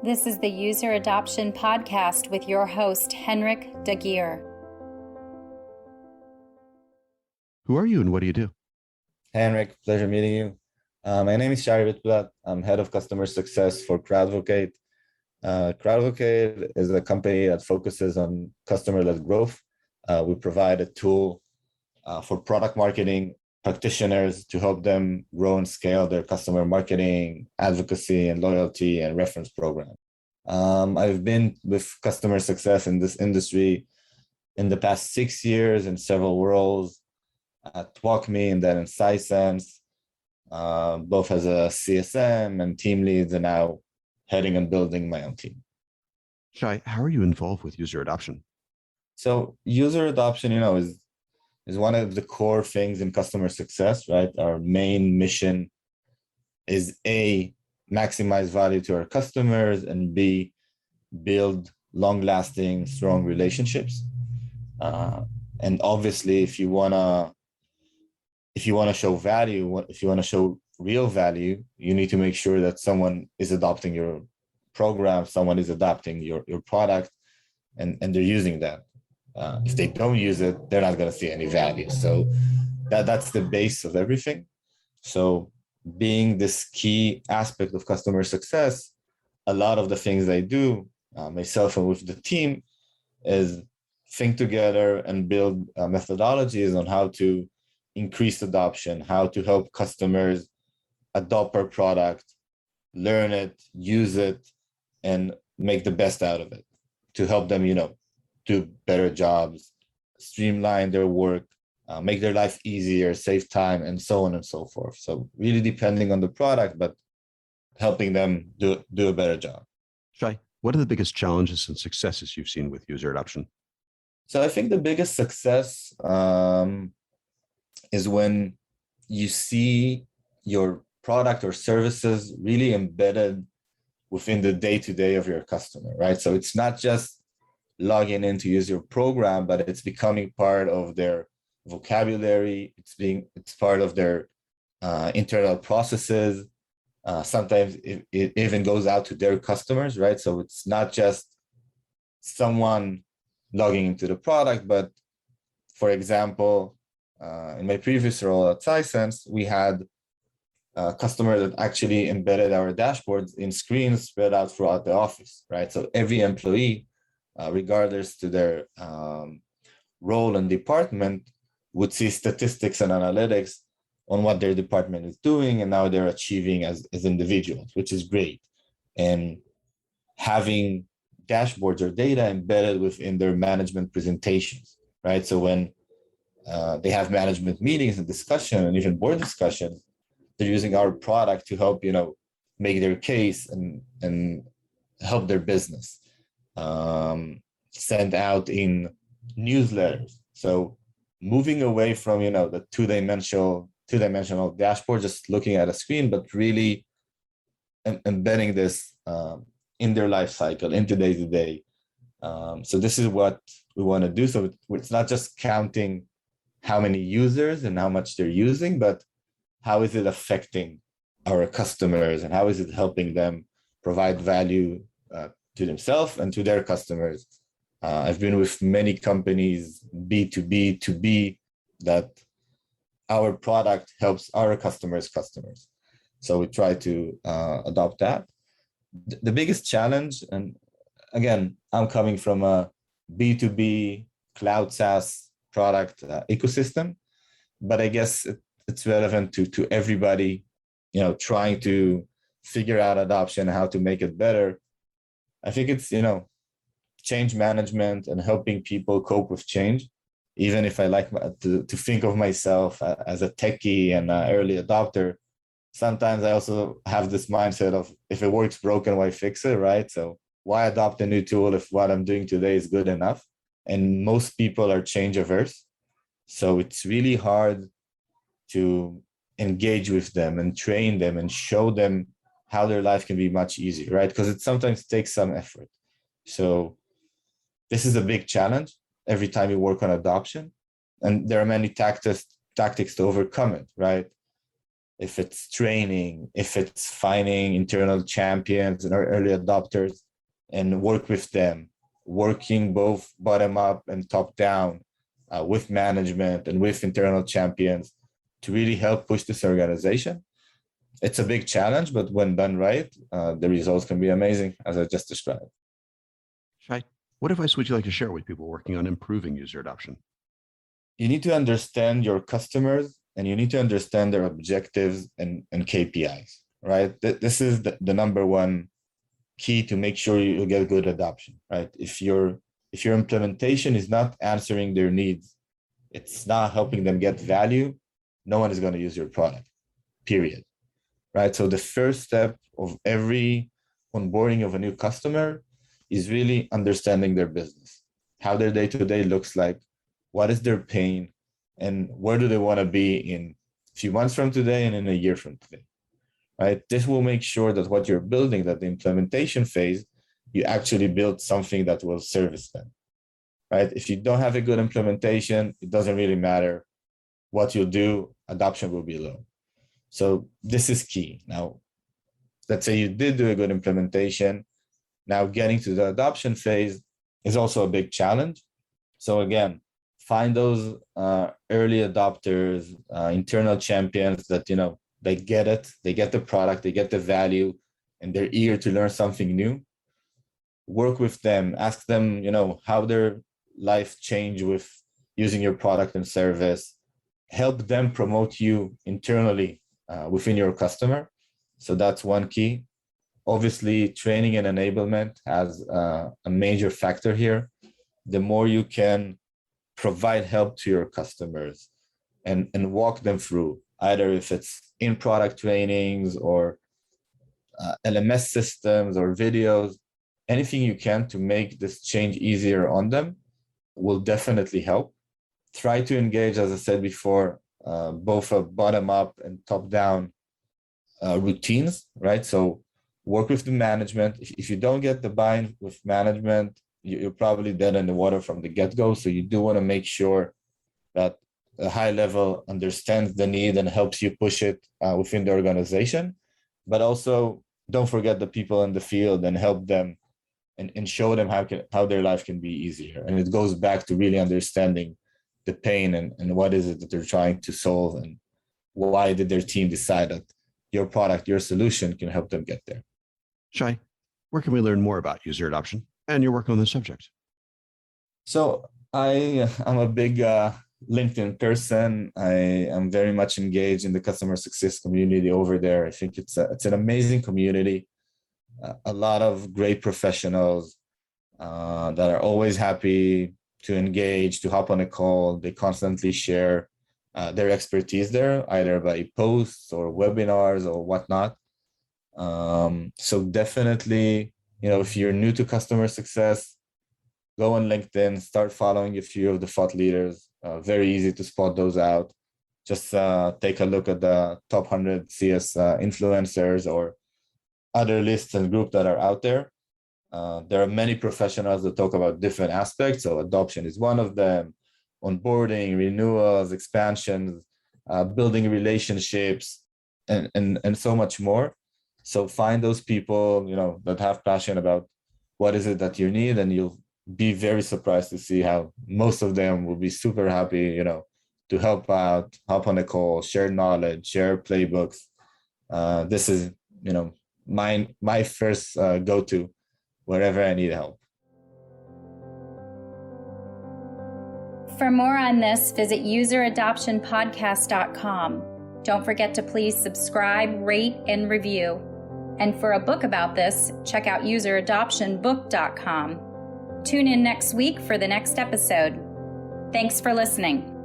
This is the User Adoption Podcast with your host, Henrik Dagir. Who are you and what do you do? Henrik, pleasure meeting you. My name is Shai Ritblatt. I'm head of customer success for CrowdVocate. CrowdVocate is a company that focuses on customer-led growth. We provide a tool for product marketing practitioners to help them grow and scale their customer marketing, advocacy, and loyalty and reference program. I've been with customer success in this industry in the past 6 years in several roles at WalkMe and then in Sisense, both as a CSM and team leads, and now heading and building my own team. Shai, how are you involved with user adoption? So user adoption, is one of the core things in customer success, right? Our main mission is A, maximize value to our customers, and B, build long-lasting, strong relationships. And obviously, if you wanna show value, if you wanna show real value, you need to make sure that someone is adopting your program, someone is adopting your product, and they're using that. If they don't use it, they're not going to see any value. So that's the base of everything. So being this key aspect of customer success, a lot of the things I do, myself and with the team, is think together and build methodologies on how to increase adoption, how to help customers adopt our product, learn it, use it, and make the best out of it to help them, do better jobs, streamline their work, make their life easier, save time, and so on and so forth. So really depending on the product, but helping them do a better job. Shai, what are the biggest challenges and successes you've seen with user adoption? So I think the biggest success is when you see your product or services really embedded within the day-to-day of your customer, right? So it's not just logging in to use your program, but it's becoming part of their vocabulary. It's part of their internal processes. Sometimes it even goes out to their customers, right? So it's not just someone logging into the product, but for example, in my previous role at Sisense, we had a customer that actually embedded our dashboards in screens spread out throughout the office, right? So every employee, regardless to their role and department, would see statistics and analytics on what their department is doing and how they're achieving as individuals, which is great. And having dashboards or data embedded within their management presentations, right? So when they have management meetings and discussion and even board discussion, they're using our product to help, make their case and help their business. Sent out in newsletters. So moving away from the two-dimensional dashboard, just looking at a screen, but really embedding this in their life cycle, into day-to-day. So this is what we want to do. So it's not just counting how many users and how much they're using, but how is it affecting our customers and how is it helping them provide value to themselves and to their customers. I've been with many companies, B2B, to B, that our product helps our customers' customers. So we try to adopt that. The biggest challenge, and again, I'm coming from a B2B cloud SaaS product ecosystem, but I guess it's relevant to everybody, trying to figure out adoption, how to make it better. I think it's, change management and helping people cope with change. Even if I like to think of myself as a techie and an early adopter, sometimes I also have this mindset of if it works broken, why fix it, right? So why adopt a new tool if what I'm doing today is good enough? And most people are change averse. So it's really hard to engage with them and train them and show them how their life can be much easier, right? Because it sometimes takes some effort. So this is a big challenge every time you work on adoption. And there are many tactics to overcome it, right? if it's training, if it's finding internal champions and early adopters and work with them, working both bottom up and top down with management and with internal champions to really help push this organization. It's a big challenge, but when done right, the results can be amazing, as I just described. Shai, what advice would you like to share with people working on improving user adoption? You need to understand your customers and you need to understand their objectives and KPIs, right? This is the number one key to make sure you get good adoption, right? If your implementation is not answering their needs, it's not helping them get value, no one is going to use your product, period, right? So the first step of every onboarding of a new customer is really understanding their business, how their day-to-day looks like, what is their pain, and where do they want to be in a few months from today and in a year from today, right? This will make sure that what you're building, that the implementation phase, you actually build something that will service them, right? If you don't have a good implementation, it doesn't really matter what you do, adoption will be low. So this is key. Now, let's say you did do a good implementation. Now getting to the adoption phase is also a big challenge. So again, find those early adopters, internal champions that, they get it, they get the product, they get the value, and they're eager to learn something new. Work with them, ask them, how their life changed with using your product and service. Help them promote you internally within your customer. So that's one key. Obviously, training and enablement has a major factor here. The more you can provide help to your customers and walk them through, either if it's in-product trainings or LMS systems or videos, anything you can to make this change easier on them will definitely help. Try to engage, as I said before, both a bottom-up and top-down routines, right? So work with the management. If you don't get the buy-in with management, you're probably dead in the water from the get-go. So you do want to make sure that a high level understands the need and helps you push it within the organization. But also don't forget the people in the field and help them and show them how their life can be easier. And it goes back to really understanding the pain and what is it that they're trying to solve and why did their team decide that your product, your solution can help them get there. Shai, where can we learn more about user adoption and your work on this subject? So I'm a big LinkedIn person. I am very much engaged in the customer success community over there. I think it's an amazing community. A lot of great professionals that are always happy to engage, to hop on a call. They constantly share their expertise there, either by posts or webinars or whatnot. So definitely, if you're new to customer success, go on LinkedIn, start following a few of the thought leaders. Very easy to spot those out. Just take a look at the top 100 CS influencers or other lists and groups that are out there. There are many professionals that talk about different aspects. So adoption is one of them, onboarding, renewals, expansions, building relationships, and so much more. So find those people, that have passion about what is it that you need, and you'll be very surprised to see how most of them will be super happy, to help out, hop on a call, share knowledge, share playbooks. This is, my first go-to wherever I need help. For more on this, visit useradoptionpodcast.com. Don't forget to please subscribe, rate, and review. And for a book about this, check out useradoptionbook.com. Tune in next week for the next episode. Thanks for listening.